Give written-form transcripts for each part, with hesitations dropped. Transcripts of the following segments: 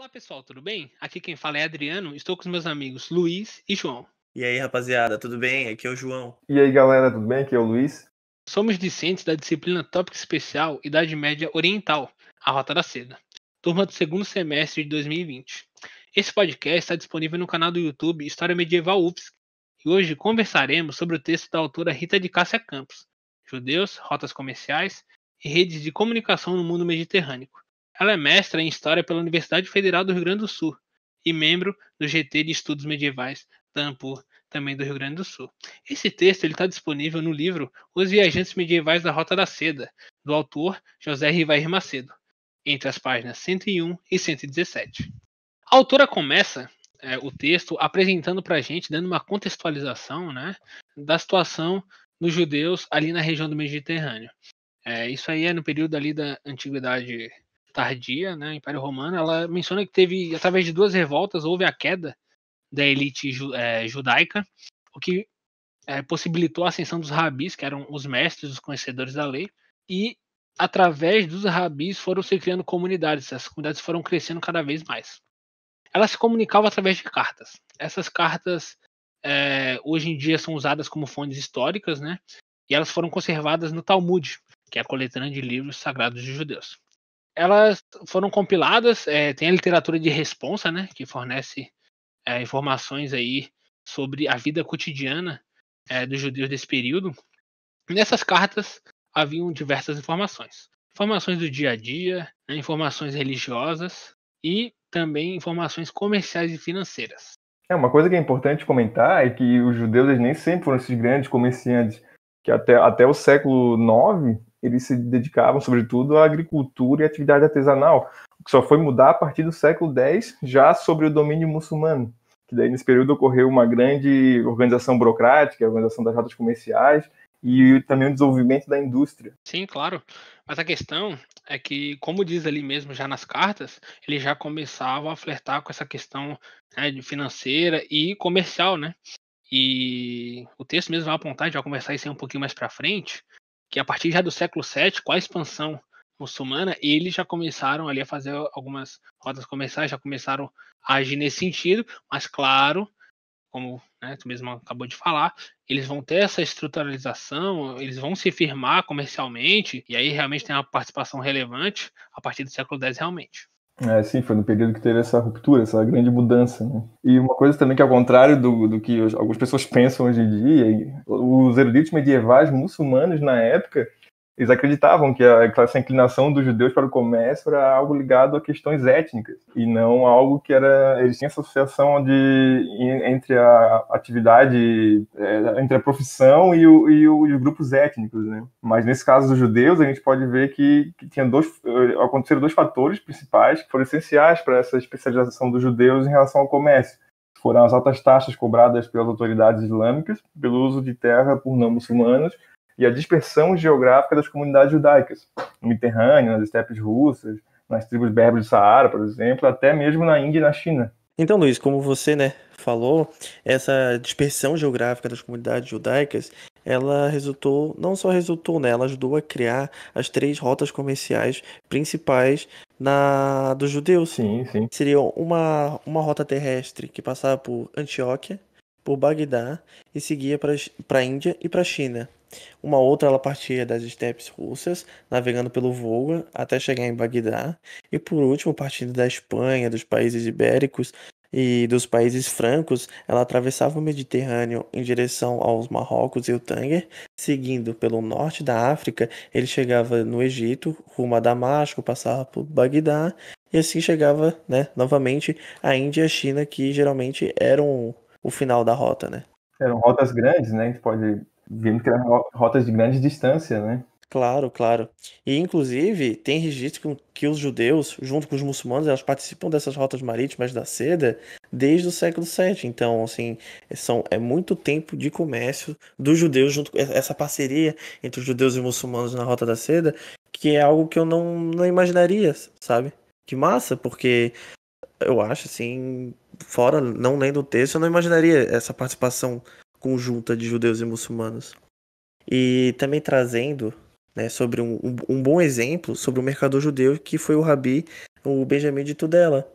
Olá pessoal, tudo bem? Aqui quem fala é Adriano, estou com os meus amigos Luiz e João. E aí, rapaziada, tudo bem? Aqui é o João. E aí, galera, tudo bem? Aqui é o Luiz. Somos discentes da disciplina Tópico Especial Idade Média Oriental, a Rota da Seda, turma do segundo semestre de 2020. Esse podcast está disponível no canal do YouTube História Medieval UFSC e hoje conversaremos sobre o texto da autora Rita de Cássia Campos, Judeus, Rotas Comerciais e Redes de Comunicação no Mundo Mediterrâneo. Ela é mestra em História pela Universidade Federal do Rio Grande do Sul e membro do GT de Estudos Medievais da ANPUR, também do Rio Grande do Sul. Esse texto está disponível no livro Os Viajantes Medievais da Rota da Seda, do autor José Rivair Macedo, entre as páginas 101 e 117. A autora começa o texto apresentando para a gente, dando uma contextualização, né, da situação dos judeus ali na região do Mediterrâneo. Isso aí é no período ali da Antiguidade Tardia, né, Império Romano. Ela menciona que teve, através de duas revoltas, houve a queda da elite judaica, o que possibilitou a ascensão dos rabis, que eram os mestres, os conhecedores da lei, e através dos rabis foram se criando comunidades, essas comunidades foram crescendo cada vez mais. Elas se comunicavam através de cartas. Essas cartas hoje em dia são usadas como fontes históricas, né? E elas foram conservadas no Talmud, que é a coletânea de livros sagrados dos judeus. Elas foram compiladas, tem a literatura de responsa, né? Que fornece informações aí sobre a vida cotidiana dos judeus desse período. Nessas cartas haviam diversas informações. Informações do dia a dia, né, informações religiosas e também informações comerciais e financeiras. Uma coisa que é importante comentar é que os judeus eles nem sempre foram esses grandes comerciantes, que até o século IX eles se dedicavam sobretudo à agricultura e atividade artesanal, o que só foi mudar a partir do século X, já sobre o domínio muçulmano, que daí nesse período ocorreu uma grande organização burocrática, a organização das rotas comerciais e também o desenvolvimento da indústria. Sim, claro. Mas a questão é que, como diz ali mesmo já nas cartas, ele já começava a flertar com essa questão, né, de financeira e comercial, né? E o texto mesmo vai apontar, a gente vai conversar isso aí um pouquinho mais para frente, que a partir já do século VII, com a expansão muçulmana, eles já começaram ali a fazer algumas rotas comerciais, já começaram a agir nesse sentido, mas claro, como, né, tu mesmo acabou de falar, eles vão ter essa estruturalização, eles vão se firmar comercialmente, e aí realmente tem uma participação relevante a partir do século X realmente. Sim, foi no período que teve essa ruptura, essa grande mudança, né? E uma coisa também que, ao contrário do que algumas pessoas pensam hoje em dia, os eruditos medievais muçulmanos, na época, eles acreditavam que essa inclinação dos judeus para o comércio era algo ligado a questões étnicas, e não algo que era... Eles tinham associação entre a atividade, entre a profissão e os grupos étnicos, né? Mas nesse caso dos judeus, a gente pode ver que aconteceram dois fatores principais que foram essenciais para essa especialização dos judeus em relação ao comércio. Foram as altas taxas cobradas pelas autoridades islâmicas pelo uso de terra por não muçulmanos, e a dispersão geográfica das comunidades judaicas, no Mediterrâneo, nas estepes russas, nas tribos berberes do Saara, por exemplo, até mesmo na Índia e na China. Então, Luiz, como você, falou, essa dispersão geográfica das comunidades judaicas, ela não só resultou, ela ajudou a criar as 3 rotas comerciais principais dos judeus. Sim. Seria uma rota terrestre que passava por Antioquia, por Bagdá e seguia para a Índia e para a China. Uma outra ela partia das estepes russas, navegando pelo Volga até chegar em Bagdá. E por último, partindo da Espanha, dos países ibéricos e dos países francos, ela atravessava o Mediterrâneo em direção aos Marrocos e o Tânger. Seguindo pelo norte da África, ele chegava no Egito, rumo a Damasco, passava por Bagdá. E assim chegava, novamente à Índia e à China, que geralmente eram o final da rota, né? Eram rotas grandes, né? A gente pode ver que eram rotas de grande distância, né? Claro, claro. E, inclusive, tem registro que os judeus, junto com os muçulmanos, elas participam dessas rotas marítimas da seda desde o século VII. Então, assim, é muito tempo de comércio dos judeus, junto com essa parceria entre os judeus e muçulmanos na Rota da Seda, que é algo que eu não imaginaria, sabe? Que massa, porque eu acho, assim, fora, não lendo o texto, eu não imaginaria essa participação conjunta de judeus e muçulmanos. E também trazendo, sobre um bom exemplo sobre o mercador judeu que foi o Rabi, o Benjamim de Tudela.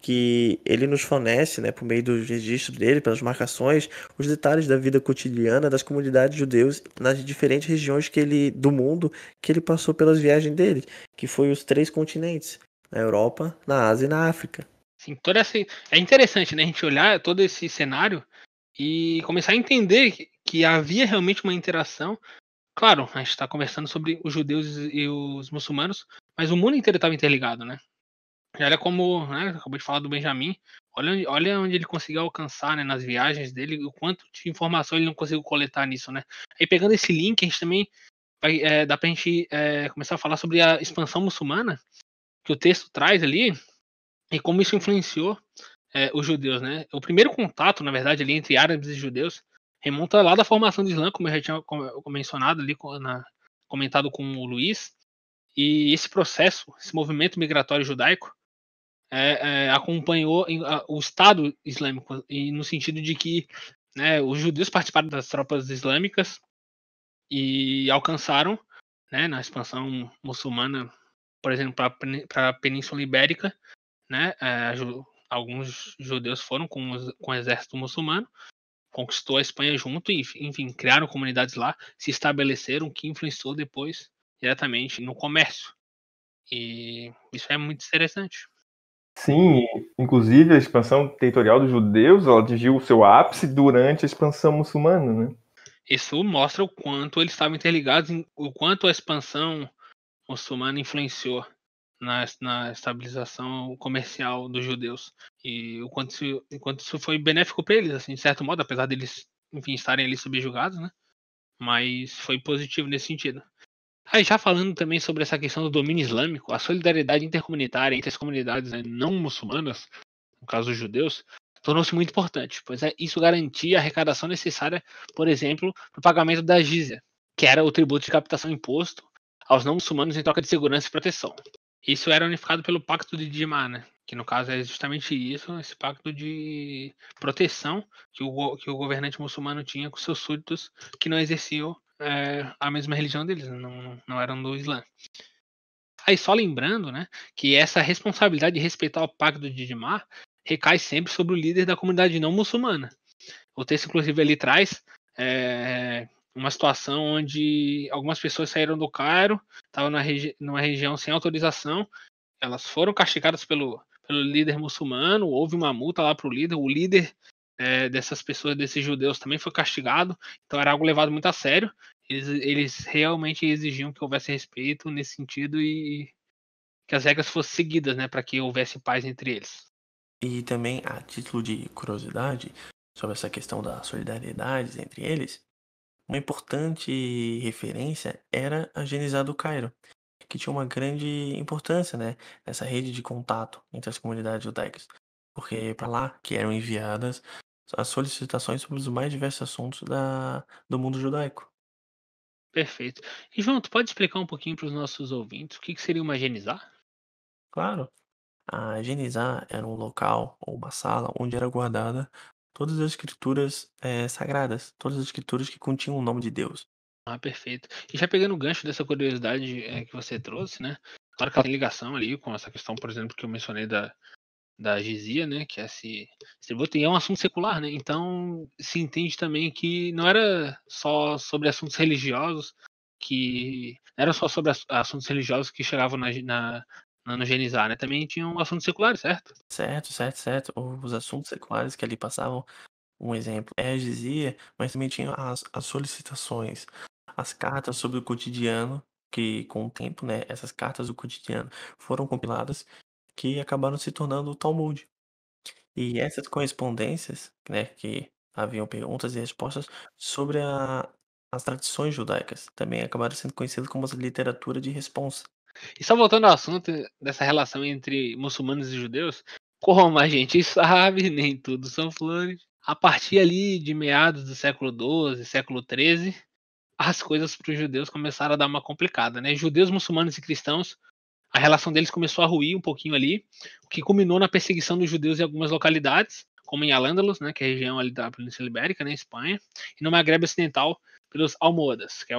que ele nos fornece, né, por meio dos registros dele, pelas marcações, os detalhes da vida cotidiana das comunidades judeus nas diferentes regiões do mundo que ele passou pelas viagens dele, que foi os 3 continentes, na Europa, na Ásia e na África. Sim, é interessante, né, a gente olhar todo esse cenário e começar a entender que havia realmente uma interação. Claro, a gente está conversando sobre os judeus e os muçulmanos, mas o mundo inteiro estava interligado, né? E olha como, né, acabou de falar do Benjamin, olha onde ele conseguiu alcançar, né, nas viagens dele, o quanto de informação ele não conseguiu coletar nisso, né? Aí pegando esse link, a gente também dá pra gente começar a falar sobre a expansão muçulmana, que o texto traz ali, e como isso influenciou os judeus, né? O primeiro contato, na verdade, ali entre árabes e judeus remonta lá da formação do Islã, como eu já tinha mencionado ali, comentado com o Luiz. E esse processo, esse movimento migratório judaico, acompanhou o Estado Islâmico, e no sentido de que, né, os judeus participaram das tropas islâmicas e alcançaram, né, na expansão muçulmana, por exemplo, para a Península Ibérica, né, alguns judeus foram com o exército muçulmano, conquistou a Espanha junto e, enfim, criaram comunidades lá, se estabeleceram, que influenciou depois diretamente no comércio. E isso é muito interessante. Sim, inclusive a expansão territorial dos judeus, ela atingiu o seu ápice durante a expansão muçulmana, né? Isso mostra o quanto eles estavam interligados, o quanto a expansão muçulmana influenciou na estabilização comercial dos judeus e o quanto isso foi benéfico para eles, assim, de certo modo, apesar deles, enfim, estarem ali subjugados, né? Mas foi positivo nesse sentido. Aí já falando também sobre essa questão do domínio islâmico, a solidariedade intercomunitária entre as comunidades, né, não muçulmanas, no caso dos judeus, tornou-se muito importante, pois isso garantia a arrecadação necessária, por exemplo, para o pagamento da jizya, que era o tributo de captação imposto aos não muçulmanos em troca de segurança e proteção. Isso era unificado pelo Pacto de Jimá, né, que no caso é justamente isso, esse pacto de proteção que o governante muçulmano tinha com seus súditos que não exerciam a mesma religião deles, não eram do Islã. Aí só lembrando, né, que essa responsabilidade de respeitar o pacto de Jimá recai sempre sobre o líder da comunidade não muçulmana. O texto, inclusive, ali traz uma situação onde algumas pessoas saíram do Cairo, estavam numa região sem autorização, elas foram castigadas pelo líder muçulmano, houve uma multa lá para o líder dessas pessoas, desses judeus, também foi castigado, então era algo levado muito a sério. Eles realmente exigiam que houvesse respeito nesse sentido e que as regras fossem seguidas, né, para que houvesse paz entre eles. E também, a título de curiosidade, sobre essa questão da solidariedade entre eles, uma importante referência era a Genizá do Cairo, que tinha uma grande importância, né, nessa rede de contato entre as comunidades judaicas, porque para lá que eram enviadas as solicitações sobre os mais diversos assuntos do mundo judaico. Perfeito. E João, tu pode explicar um pouquinho para os nossos ouvintes o que seria uma Genizá? Claro, a Genizá era um local ou uma sala onde era guardada todas as escrituras sagradas, todas as escrituras que continham o nome de Deus. Ah, perfeito. E já pegando o gancho dessa curiosidade que você trouxe, né? Claro que ela tem ligação ali com essa questão, por exemplo, que eu mencionei da jizia, né? Que é esse tributo, e é um assunto secular, né? Então se entende também que não era só sobre assuntos religiosos, que não era só sobre assuntos religiosos que chegavam no Genizá, né? Também tinham assuntos seculares, certo? Certo, certo, certo. Os assuntos seculares que ali passavam, um exemplo é a dizia, mas também tinha as solicitações, as cartas sobre o cotidiano, que com o tempo, né, essas cartas do cotidiano foram compiladas, que acabaram se tornando o Talmud. E essas correspondências, né, que haviam perguntas e respostas sobre as tradições judaicas, também acabaram sendo conhecidas como a literatura de responsa. E só voltando ao assunto dessa relação entre muçulmanos e judeus, como a gente sabe, nem tudo são flores. A partir ali de meados do século XII, século XIII, as coisas para os judeus começaram a dar uma complicada, né? Judeus, muçulmanos e cristãos, a relação deles começou a ruir um pouquinho ali, o que culminou na perseguição dos judeus em algumas localidades, como em Al-Ándalus, né, que é a região ali da Península Ibérica, né, Espanha, e no Maghreb Ocidental pelos almohadas, que é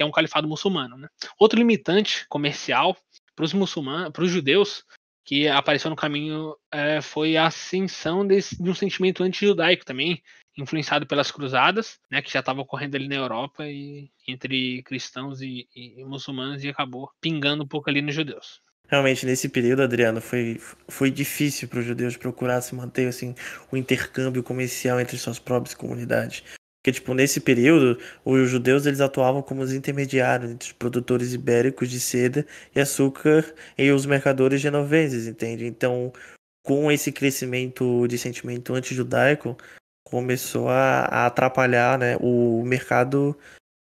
um califado muçulmano, né? Outro limitante comercial para os judeus que apareceu no caminho foi a ascensão de um sentimento anti-judaico também, influenciado pelas cruzadas, né, que já estava ocorrendo ali na Europa e entre cristãos e muçulmanos, e acabou pingando um pouco ali nos judeus. Realmente, nesse período, Adriano, foi difícil para os judeus procurar se manter assim, o intercâmbio comercial entre suas próprias comunidades. Porque, tipo, nesse período, os judeus eles atuavam como os intermediários entre os produtores ibéricos de seda e açúcar e os mercadores genoveses, entende? Então, com esse crescimento de sentimento anti-judaico, começou a atrapalhar, né, o mercado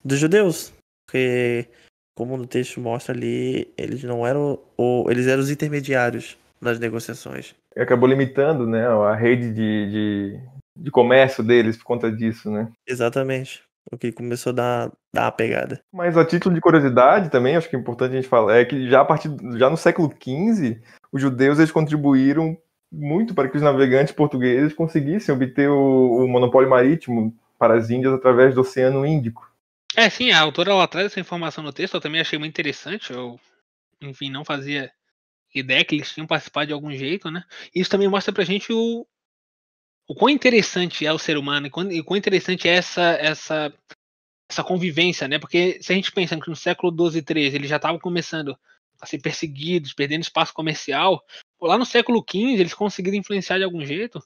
dos judeus. Porque, como no texto mostra ali, eles não eram eles eram os intermediários das negociações. E acabou limitando, né, a rede de comércio deles por conta disso, né? Exatamente. O que começou a dar uma pegada. Mas a título de curiosidade também, acho que é importante a gente falar, é que já no século XV, os judeus eles contribuíram muito para que os navegantes portugueses conseguissem obter o monopólio marítimo para as Índias através do Oceano Índico. Sim, a autora ela traz essa informação no texto, eu também achei muito interessante, eu, enfim, não fazia ideia que eles tinham participado de algum jeito, né? Isso também mostra pra gente o quão interessante é o ser humano e quão interessante é essa convivência, né? Porque se a gente pensa que no século XII e XIII eles já estavam começando a ser perseguidos, perdendo espaço comercial, lá no século XV eles conseguiram influenciar de algum jeito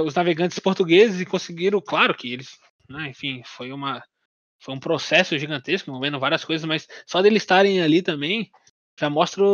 os navegantes portugueses e conseguiram, claro que eles, né, enfim, foi um processo gigantesco, envolvendo várias coisas, mas só deles estarem ali também já mostra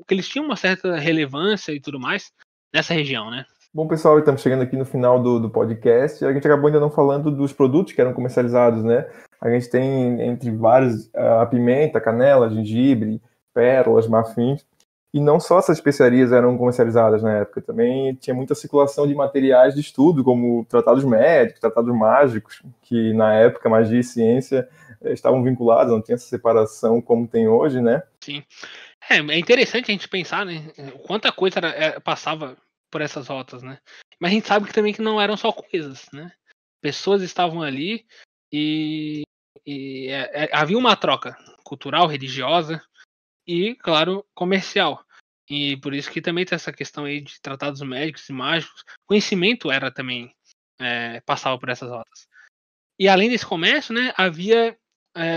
que eles tinham uma certa relevância e tudo mais nessa região, né? Bom, pessoal, estamos chegando aqui no final do podcast. A gente acabou ainda não falando dos produtos que eram comercializados, né? A gente tem, entre vários, a pimenta, canela, gengibre, pérolas, marfins. E não só essas especiarias eram comercializadas na época, também tinha muita circulação de materiais de estudo, como tratados médicos, tratados mágicos, que na época magia e ciência estavam vinculados, não tinha essa separação como tem hoje, né? Sim. É interessante a gente pensar, né? Quanta coisa passava por essas rotas, né? Mas a gente sabe que também que não eram só coisas, né? Pessoas estavam ali e havia uma troca cultural, religiosa e, claro, comercial. E por isso que também tem essa questão aí de tratados médicos e mágicos. Conhecimento era também passava por essas rotas. E além desse comércio, né, havia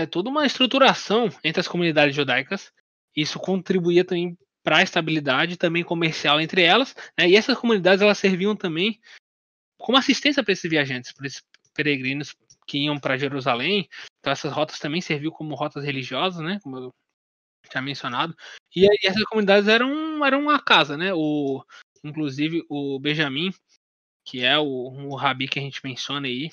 toda uma estruturação entre as comunidades judaicas. Isso contribuía também para a estabilidade também comercial entre elas, né, e essas comunidades elas serviam também como assistência para esses viajantes, para esses peregrinos que iam para Jerusalém. Então essas rotas também serviam como rotas religiosas, né, como eu tinha mencionado. E aí essas comunidades eram uma casa, né? Inclusive o Benjamin, que é o rabi que a gente menciona aí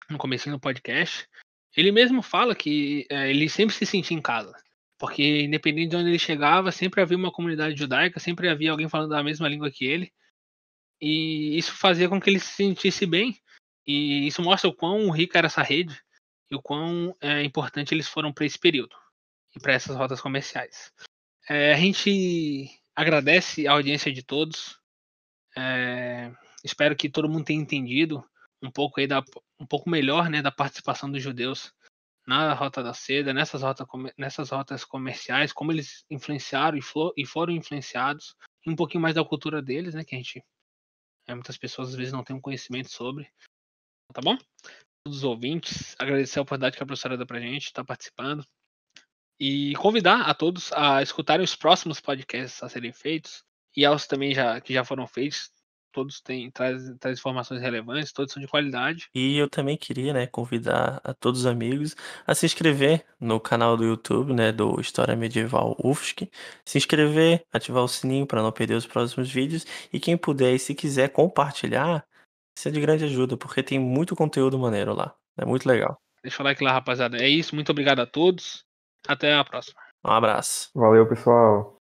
no comecinho do podcast, ele mesmo fala que ele sempre se sentia em casa. Porque independente de onde ele chegava, sempre havia uma comunidade judaica, sempre havia alguém falando a mesma língua que ele. E isso fazia com que ele se sentisse bem. E isso mostra o quão rica era essa rede e o quão importante eles foram para esse período e para essas rotas comerciais. A gente agradece a audiência de todos. Espero que todo mundo tenha entendido um pouco aí um pouco melhor, né, da participação dos judeus na Rota da Seda, nessas rotas comerciais, como eles influenciaram e foram influenciados, e um pouquinho mais da cultura deles, né, que a gente muitas pessoas às vezes não têm um conhecimento sobre. Tá bom? Todos os ouvintes, agradecer a oportunidade que a professora deu pra gente estar participando. E convidar a todos a escutarem os próximos podcasts a serem feitos, e aos também que já foram feitos, todos traz informações relevantes, todos são de qualidade. E eu também queria, né, convidar a todos os amigos a se inscrever no canal do YouTube, né, do História Medieval UFSC, se inscrever, ativar o sininho para não perder os próximos vídeos, e quem puder e se quiser compartilhar, isso é de grande ajuda, porque tem muito conteúdo maneiro lá, é muito legal. Deixa o like lá, rapaziada. É isso, muito obrigado a todos, até a próxima. Um abraço. Valeu, pessoal.